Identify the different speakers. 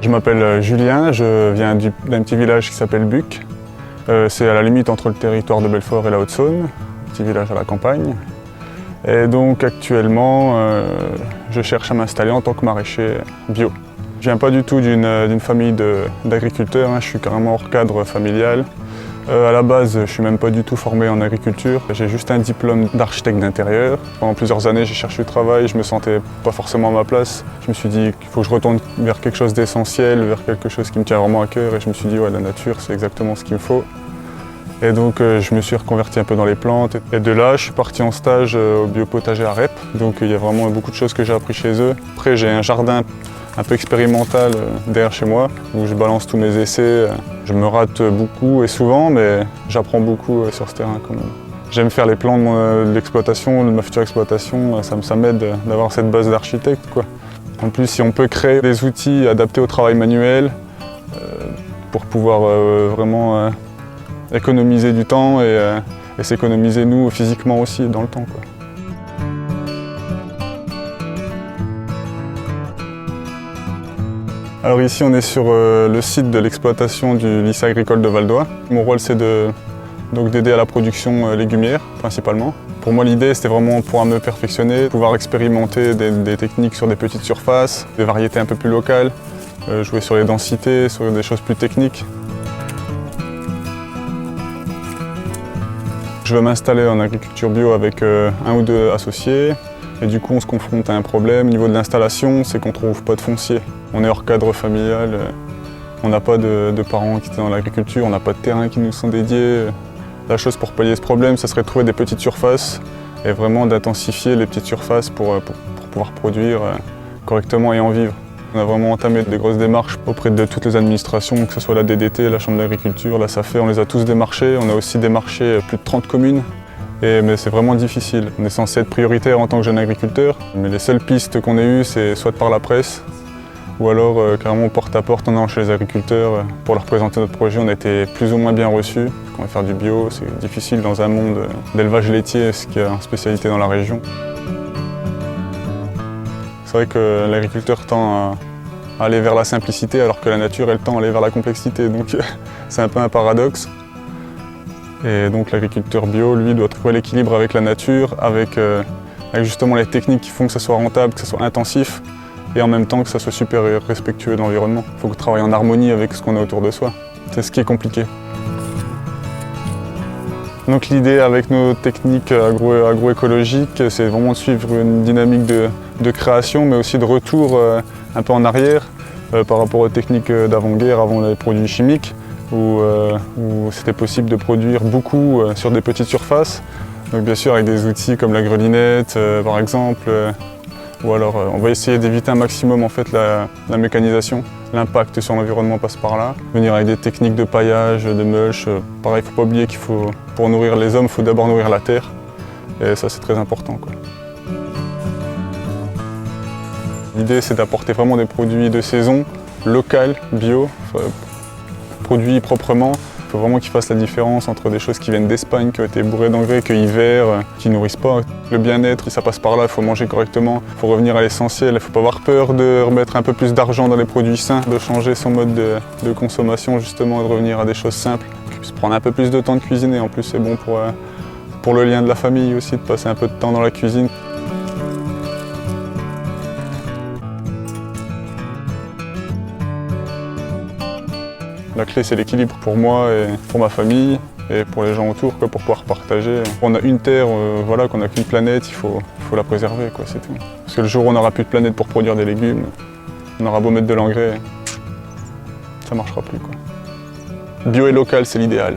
Speaker 1: Je m'appelle Julien, je viens d'un petit village qui s'appelle Buc. C'est à la limite entre le territoire de Belfort et la Haute-Saône, un petit village à la campagne. Et donc actuellement, je cherche à m'installer en tant que maraîcher bio. Je viens pas du tout d'une famille d'agriculteurs, je suis carrément hors cadre familial. À la base, je ne suis même pas du tout formé en agriculture. J'ai juste un diplôme d'architecte d'intérieur. Pendant plusieurs années, j'ai cherché du travail, je me sentais pas forcément à ma place. Je me suis dit qu'il faut que je retourne vers quelque chose d'essentiel, vers quelque chose qui me tient vraiment à cœur. Et je me suis dit, ouais, la nature, c'est exactement ce qu'il me faut. Et donc, je me suis reconverti un peu dans les plantes. Et de là, je suis parti en stage au biopotager à Rep. Donc, il y a vraiment beaucoup de choses que j'ai appris chez eux. Après, j'ai un jardin un peu expérimental derrière chez moi, où je balance tous mes essais. Je me rate beaucoup et souvent, mais j'apprends beaucoup sur ce terrain quand même. J'aime faire les plans de l'exploitation, de ma future exploitation, ça m'aide d'avoir cette base d'architecte, quoi. En plus, si on peut créer des outils adaptés au travail manuel, pour pouvoir vraiment économiser du temps et s'économiser nous physiquement aussi dans le temps, quoi. Alors ici on est sur le site de l'exploitation du lycée agricole de Val-d'Oie. Mon rôle c'est d'aider à la production légumière principalement. Pour moi l'idée c'était vraiment pouvoir me perfectionner, pouvoir expérimenter des techniques sur des petites surfaces, des variétés un peu plus locales, jouer sur les densités, sur des choses plus techniques. Je veux m'installer en agriculture bio avec un ou deux associés. Et du coup, on se confronte à un problème au niveau de l'installation, c'est qu'on ne trouve pas de foncier. On est hors cadre familial, on n'a pas de parents qui étaient dans l'agriculture, on n'a pas de terrain qui nous sont dédiés. La chose pour pallier ce problème, ça serait de trouver des petites surfaces et vraiment d'intensifier les petites surfaces pour pouvoir produire correctement et en vivre. On a vraiment entamé des grosses démarches auprès de toutes les administrations, que ce soit la DDT, la Chambre d'agriculture, la SAFE, on les a tous démarchés. On a aussi démarché plus de 30 communes. Mais c'est vraiment difficile. On est censé être prioritaire en tant que jeune agriculteur, mais les seules pistes qu'on ait eues, c'est soit par la presse, ou alors carrément porte à porte en allant chez les agriculteurs pour leur présenter notre projet. On a été plus ou moins bien reçus. Quand on veut faire du bio, c'est difficile dans un monde d'élevage laitier, ce qui est en spécialité dans la région. C'est vrai que l'agriculteur tend à aller vers la simplicité, alors que la nature, elle tend à aller vers la complexité. Donc c'est un peu un paradoxe. Et donc l'agriculteur bio, lui, doit trouver l'équilibre avec la nature, avec justement les techniques qui font que ça soit rentable, que ça soit intensif, et en même temps que ça soit super respectueux de l'environnement. Il faut travailler en harmonie avec ce qu'on a autour de soi. C'est ce qui est compliqué. Donc l'idée avec nos techniques agroécologiques, c'est vraiment de suivre une dynamique de création, mais aussi de retour un peu en arrière par rapport aux techniques d'avant-guerre, avant les produits chimiques. Où c'était possible de produire beaucoup sur des petites surfaces. Donc bien sûr avec des outils comme la grelinette par exemple. Ou alors on va essayer d'éviter un maximum en fait la mécanisation. L'impact sur l'environnement passe par là. Venir avec des techniques de paillage, de mulch. Pareil, il ne faut pas oublier qu'il faut, pour nourrir les hommes, il faut d'abord nourrir la terre. Et ça c'est très important, quoi. L'idée c'est d'apporter vraiment des produits de saison, locaux, bio. Produits proprement. Il faut vraiment qu'ils fassent la différence entre des choses qui viennent d'Espagne, qui ont été bourrées d'engrais, que hiver, qui nourrissent pas. Le bien-être, ça passe par là, il faut manger correctement, il faut revenir à l'essentiel, il ne faut pas avoir peur de remettre un peu plus d'argent dans les produits sains, de changer son mode de consommation justement, de revenir à des choses simples, qui puissent prendre un peu plus de temps de cuisiner. En plus c'est bon pour le lien de la famille aussi, de passer un peu de temps dans la cuisine. La clé, c'est l'équilibre pour moi et pour ma famille et pour les gens autour, pour pouvoir partager. On a une terre, voilà, qu'on n'a qu'une planète, il faut la préserver, c'est tout. Parce que le jour où on n'aura plus de planète pour produire des légumes, on aura beau mettre de l'engrais, ça ne marchera plus, quoi. Bio et local, c'est l'idéal.